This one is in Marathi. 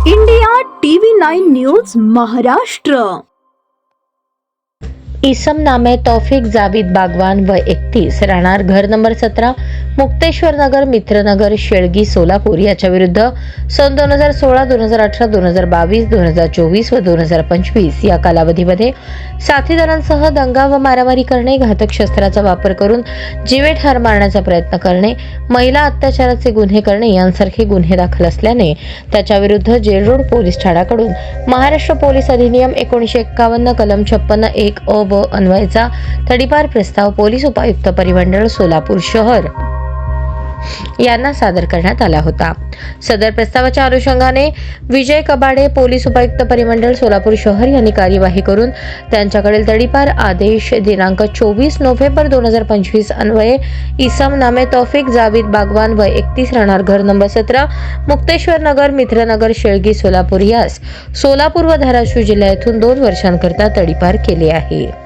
India TV 9 news Maharashtra. इसम नामे तौफिक जावेद बागवान वय 31 राहणार घर नंबर 17 मुक्तेश्वर नगर मित्रनगर शेळगी सोलापूर याच्या विरुद्ध सन 2016, 2018, 2022, 2024 व 2025 या कालावधीमध्ये साथीदारांसह दंगा व मारामारी करणे, घातक शस्त्राचा वापर करून जीवे ठार मारण्याचा प्रयत्न करणे, महिला अत्याचाराचे गुन्हे करणे यांसारखे गुन्हे दाखल असल्याने त्याच्या विरुद्ध जेल रोड पोलीस ठाण्याकडून महाराष्ट्र पोलीस अधिनियम 1951 कलम 56(1) अ व अन्वयचा तडीपार प्रस्ताव पोलीस उपायुक्त परिमंडळ सोलापूर शहर यांना सादर करण्यात आला होता। सदर प्रस्तावाच्या अनुषंगाने विजय कबाडे पोलीस उपायुक्त परिमंडळ सोलापूर शहर यांनी कार्यवाही करून त्यांच्याकडील तडीपार आदेश दिनांक 24 नोव्हेंबर 2025 अन्वये इसम नामे तौफिक जावेद बागवान वय 31 राहणार घर नंबर 17 मुक्तेश्वर नगर मित्रनगर शेळगी सोलापूर यास सोलापूर व धाराशिव जिल्ह्यातून 2 वर्षांकरता तडीपार केले आहे।